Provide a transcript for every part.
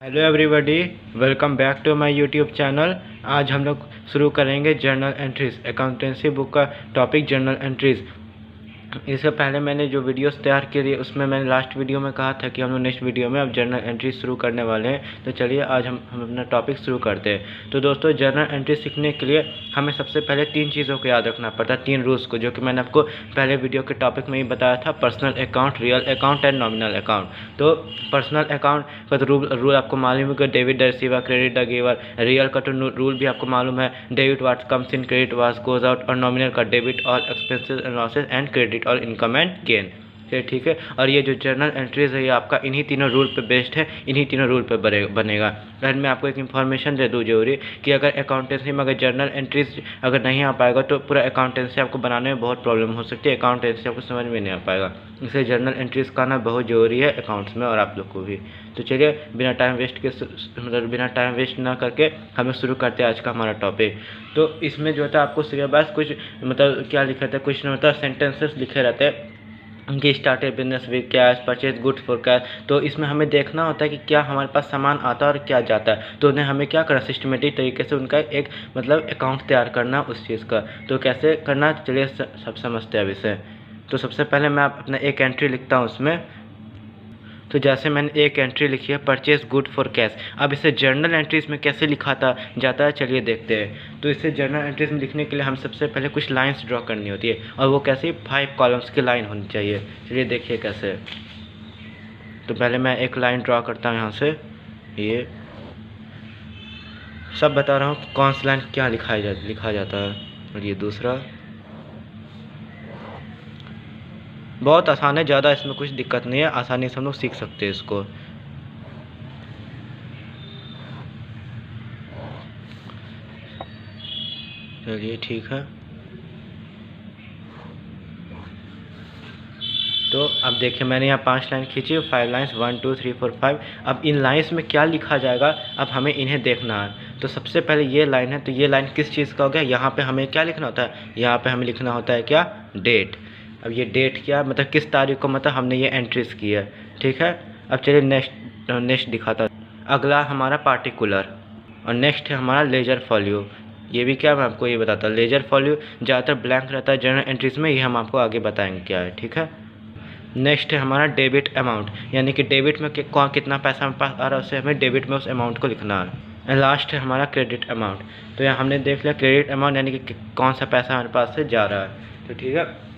Hello everybody, welcome back to my YouTube channel. आज हम लोग शुरू करेंगे जर्नल एंट्रीज। अकाउंटेंसी बुक का टॉपिक जर्नल एंट्रीज। इससे पहले मैंने जो वीडियोस तैयार की उसमें मैंने लास्ट वीडियो में कहा था कि हम लोग नेक्स्ट वीडियो में अब जर्नल एंट्री शुरू करने वाले हैं। तो चलिए आज हम अपना टॉपिक शुरू करते हैं। तो दोस्तों, जर्नल एंट्री सीखने के लिए हमें सबसे पहले 3 चीज़ों को याद रखना पड़ता है, 3 रूल्स को, जो कि मैंने आपको पहले वीडियो के टॉपिक में ही बताया था। Personal account, real account and nominal account. तो पर्सनल अकाउंट का तो रूल आपको मालूम है कि debit the receiver, credit the giver. Real का तो रूल भी आपको मालूम है, debit what comes in, credit what goes out. और नॉमिनल का debit all expenses and losses and credit और इनकम एंड गेन। ठीक है। और ये जो जर्नल एंट्रीज है ये आपका इन्हीं तीनों रूल पे बेस्ड है, इन्हीं तीनों रूल पे बनेगा। एंड मैं आपको एक इन्फॉर्मेशन दे दूँ जरूरी, कि अगर अकाउंटेंसी में अगर जर्नल एंट्रीज अगर नहीं आ पाएगा तो पूरा अकाउंटेंसी आपको बनाने में बहुत प्रॉब्लम हो सकती है, अकाउंटेंसी आपको समझ में नहीं आ पाएगा। इसलिए जर्नल एंट्रीज का आना बहुत ज़रूरी है अकाउंट्स में और आप लोग को भी। तो चलिए बिना टाइम वेस्ट ना करके हम लोग शुरू करते हैं आज का हमारा टॉपिक। तो इसमें जो होता है आपको सिलेबस कुछ क्या लिखे रहते हैं, कुछ सेंटेंसेस लिखे रहते हैं कि started business with cash, purchase goods for cash. तो इसमें हमें देखना होता है कि क्या हमारे पास सामान आता है और क्या जाता है। तो उन्हें हमें क्या करना, सिस्टमेटिक तरीके से उनका एक अकाउंट तैयार करना उस चीज़ का। तो कैसे करना, चलिए सब समझते हैं अब इसे। तो सबसे पहले मैं अपना एक एंट्री लिखता हूँ उसमें। तो जैसे मैंने एक एंट्री लिखी है, परचेज गुड फॉर कैश। अब इसे जर्नल एंट्रीज में कैसे लिखा जाता है, चलिए देखते हैं। तो इसे जर्नल एंट्रीज में लिखने के लिए हम सबसे पहले कुछ लाइंस ड्रॉ करनी होती है, और वो कैसे 5 कॉलम्स की लाइन होनी चाहिए। चलिए देखिए कैसे। तो पहले मैं एक लाइन ड्रॉ करता हूँ यहाँ से, ये सब बता रहा हूँ कौन सी लाइन क्या लिखा जाता है। और ये दूसरा बहुत आसान है, ज़्यादा इसमें कुछ दिक्कत नहीं है, आसानी से हम लोग सीख सकते हैं इसको। चलिए ठीक है। तो अब देखिए मैंने यहाँ 5 लाइन खींची, 5 लाइन्स, 1 2 3 4 5। अब इन लाइन्स में क्या लिखा जाएगा, अब हमें इन्हें देखना है। तो सबसे पहले ये लाइन है, तो ये लाइन किस चीज़ का हो गया, यहाँ पे हमें क्या लिखना होता है, यहाँ पे हमें लिखना होता है क्या, डेट। अब ये डेट क्या किस तारीख को हमने ये एंट्रीज की है। ठीक है। अब चलिए नेक्स्ट दिखाता हूँ। अगला हमारा पार्टिकुलर, और नेक्स्ट है हमारा लेजर फॉल्यू। ये भी क्या, मैं आपको ये बताता हूँ। लेजर फॉल्यू ज़्यादातर ब्लैंक रहता है जर्नल एंट्रीज में, ये हम आपको आगे बताएंगे क्या है। ठीक है। नेक्स्ट है हमारा डेबिट अमाउंट, यानी कि डेबिट में कितना पैसा हमारे पास आ रहा है, उससे हमें डेबिट में उस अमाउंट को लिखना है। एंड लास्ट है हमारा क्रेडिट अमाउंट। तो यहाँ हमने देख लिया क्रेडिट अमाउंट, यानी कि कौन सा पैसा हमारे पास से जा रहा है। तो ठीक है।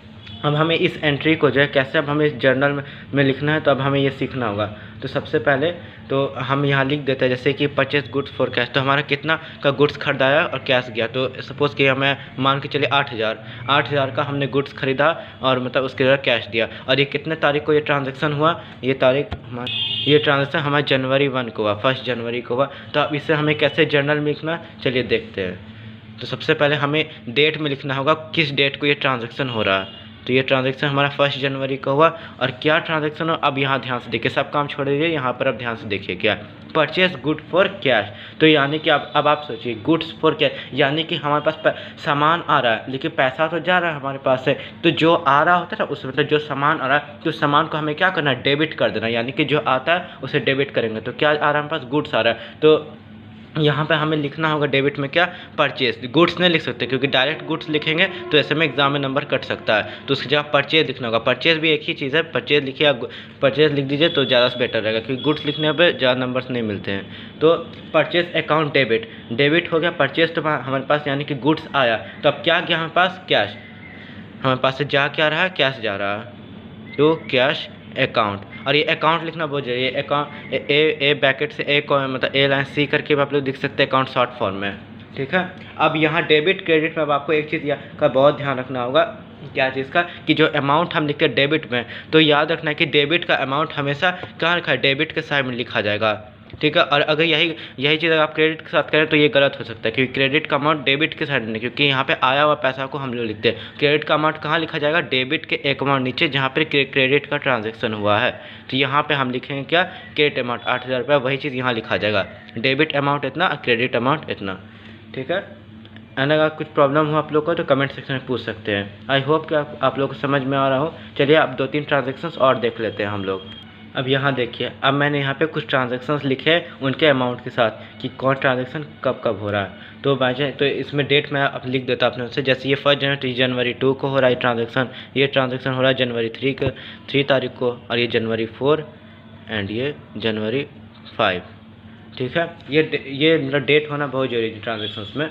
अब हमें इस एंट्री को जो है कैसे अब हमें इस जर्नल में लिखना है, तो अब हमें ये सीखना होगा। तो सबसे पहले तो हम यहाँ लिख देते हैं, जैसे कि परचेज गुड्स फॉर कैश। तो हमारा कितना का गुड्स खरीदाया और कैश गया। तो सपोज़ कि हमें मान के चलिए 8,000 का हमने गुड्स खरीदा और उसके लिए कैश दिया। और ये कितने तारीख को ये ट्रांजेक्शन हुआ, ये ट्रांजेक्शन हमारा जनवरी 1 को हुआ, 1 जनवरी को हुआ। तो अब इससे हमें कैसे जर्नल में लिखना, चलिए देखते हैं। तो सबसे पहले हमें डेट में लिखना होगा, किस डेट को ये ट्रांजेक्शन हो रहा है। तो ये ट्रांजेक्शन हमारा 1 जनवरी का हुआ। और क्या ट्रांजेक्शन हो, अब यहाँ ध्यान से देखिए, सब काम छोड़ दीजिए, यहाँ पर अब ध्यान से देखिए क्या, परचेज गुड फॉर कैश। तो यानी कि अब आप सोचिए, गुड्स फॉर कैश यानी कि हमारे पास सामान आ रहा है, लेकिन पैसा तो जा रहा है हमारे पास से। तो जो आ रहा होता है ना, उस जो सामान आ रहा है, तो सामान को हमें क्या करना है, डेबिट कर देना। यानी कि जो आता है उसे डेबिट करेंगे। तो क्या आ रहा है हमारे पास, गुड्स आ रहा है। तो यहाँ पे हमें लिखना होगा डेबिट में क्या, परचेज। गुड्स नहीं लिख सकते, क्योंकि डायरेक्ट गुड्स लिखेंगे तो ऐसे में एग्जाम में नंबर कट सकता है। तो उसकी जगह परचेज लिखना होगा। परचेज भी एक ही चीज़ है, परचेज लिखिए, आप परचेज लिख दीजिए तो ज़्यादा बेटर रहेगा, क्योंकि गुड्स लिखने पे ज़्यादा नंबर्स नहीं मिलते हैं। तो परचेज अकाउंट डेबिट हो गया। परचेज तो हमारे पास यानी कि गुड्स आया। तो अब क्या गया हमारे पास, कैश। हमारे पास से जा क्या रहा है, कैश जा रहा है। तो कैश अकाउंट। और ये अकाउंट लिखना बहुत जरूरी है। अकाउंट ए ब्रैकेट से ए लाइन सी करके आप लोग लिख सकते हैं अकाउंट शॉर्ट फॉर्म में। ठीक है। अब यहाँ डेबिट क्रेडिट में अब आपको एक चीज़ का बहुत ध्यान रखना होगा, क्या चीज़ का, कि जो अमाउंट हम लिखते हैं डेबिट में, तो याद रखना है कि डेबिट का अमाउंट हमेशा कहाँ लिखा है, डेबिट के साइड में लिखा जाएगा। ठीक है। और अगर यही चीज़ अगर आप क्रेडिट के साथ करें तो ये गलत हो सकता है, क्योंकि क्रेडिट का अमाउंट डेबिट के साइड में, क्योंकि यहाँ पे आया हुआ पैसा को हम लोग लिखते हैं। क्रेडिट का अमाउंट कहाँ लिखा जाएगा, डेबिट के एक अमाउंट नीचे, जहाँ पे क्रेडिट का ट्रांजेक्शन हुआ है। तो यहाँ पे हम लिखेंगे क्या, क्रेडिट अमाउंट 8,000 रुपये, वही चीज़ यहाँ लिखा जाएगा, डेबिट अमाउंट इतना, क्रेडिट अमाउंट इतना। ठीक है। एंड अगर कुछ प्रॉब्लम हो आप लोग को तो कमेंट सेक्शन में पूछ सकते हैं। आई होप कि आप लोग को समझ में आ रहा हो। चलिए अब 2-3 ट्रांजेक्शन्स और देख लेते हैं हम लोग। अब यहाँ देखिए, अब मैंने यहाँ पे कुछ ट्रांजैक्शंस लिखे हैं उनके अमाउंट के साथ कि कौन ट्रांजैक्शन कब कब हो रहा है। तो तो इसमें डेट मैं अब लिख देता अपने से, जैसे ये 1 जनवरी तो जनवरी 2 को हो रहा है ट्रांजैक्शन, ये ट्रांजैक्शन हो रहा है जनवरी 3 तारीख को, और ये जनवरी 4 एंड ये जनवरी 5। ठीक है, ये मतलब डेट होना बहुत जरूरी है ट्रांजैक्शंस में।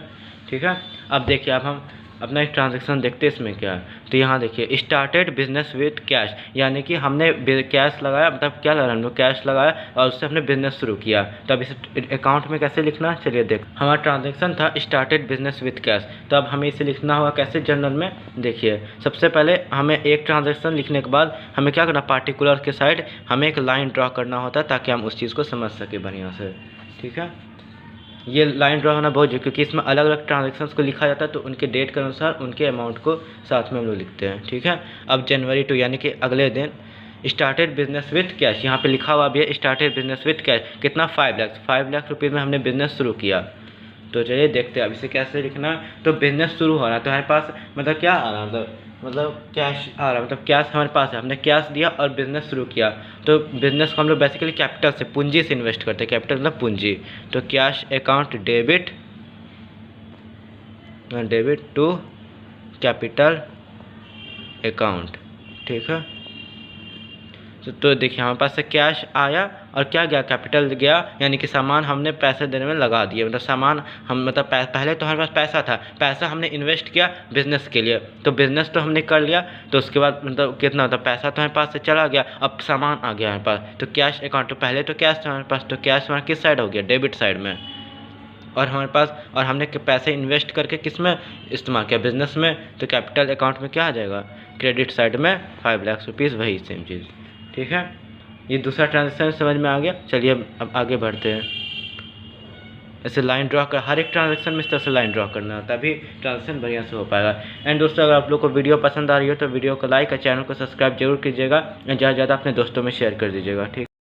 ठीक है, अब देखिए, अब हम अपना एक ट्रांजैक्शन देखते हैं इसमें क्या है। तो यहाँ देखिए, स्टार्टेड बिजनेस विद कैश, यानी कि हमने कैश लगाया, मतलब क्या लगाया, हम लोग कैश लगाया और उससे हमने बिजनेस शुरू किया। तो अब इस अकाउंट में कैसे लिखना है, चलिए देख। हमारा ट्रांजैक्शन था स्टार्टेड बिजनेस विद कैश, तो अब हमें इसे लिखना होगा कैसे जनरल में। देखिए, सबसे पहले हमें एक ट्रांजैक्शन लिखने के बाद हमें क्या करना, पार्टिकुलर के साइड हमें एक लाइन ड्रॉ करना होता है ताकि हम उस चीज़ को समझ सके बढ़िया से। ठीक है, ये लाइन ड्रॉ होना बहुत जरूरी, क्योंकि इसमें अलग अलग ट्रांजैक्शंस को लिखा जाता है, तो उनके डेट के अनुसार उनके अमाउंट को साथ में हम लोग लिखते हैं। ठीक है, अब जनवरी 2 यानी कि अगले दिन स्टार्टेड बिजनेस विद कैश, यहाँ पे लिखा हुआ भी है स्टार्टेड बिजनेस विद कैश, कितना 5 लाख रुपये में हमने बिजनेस शुरू किया। तो चलिए देखते हैं अब इसे कैसे लिखना है। तो बिजनेस शुरू हो रहा है तो हमारे पास मतलब क्या आ रहा है, मतलब कैश आ रहा है, मतलब कैश हमारे पास है, हमने कैश दिया और बिज़नेस शुरू किया। तो बिज़नेस को हम लोग बेसिकली कैपिटल से, पूंजी से इन्वेस्ट करते हैं, कैपिटल मतलब पूंजी। तो cash account debit to capital account. ठीक है, तो देखिए हमारे पास से कैश आया और क्या गया, कैपिटल गया, यानी कि सामान हमने पैसे देने में लगा दिया, मतलब सामान हम मतलब पहले तो हमारे पास पैसा था, पैसा हमने इन्वेस्ट किया बिज़नेस के लिए, तो बिज़नेस तो हमने कर लिया। तो उसके बाद मतलब कितना होता, पैसा तो हमारे पास से चला गया, अब सामान आ गया हमारे पास। तो कैश अकाउंट, तो पहले तो कैश था हमारे पास, तो कैश हमारा किस साइड हो गया, डेबिट साइड में। और हमारे पास, और हमने पैसे इन्वेस्ट करके किस में इस्तेमाल किया, बिज़नेस में, तो कैपिटल अकाउंट में क्या आ जाएगा, क्रेडिट साइड में 5 लाख रुपीज़, वही सेम चीज़। ठीक है, ये दूसरा ट्रांजैक्शन समझ में आ गया। चलिए अब आगे बढ़ते हैं। ऐसे लाइन ड्रॉ कर, हर एक ट्रांजैक्शन में इस तरह से लाइन ड्रॉ करना है, तभी ट्रांजैक्शन बढ़िया से हो पाएगा। एंड दोस्तों, अगर आप लोग को वीडियो पसंद आ रही हो तो वीडियो को लाइक और चैनल को सब्सक्राइब जरूर कीजिएगा, ज़्यादा से ज़्यादा अपने दोस्तों में शेयर कर दीजिएगा। ठीक।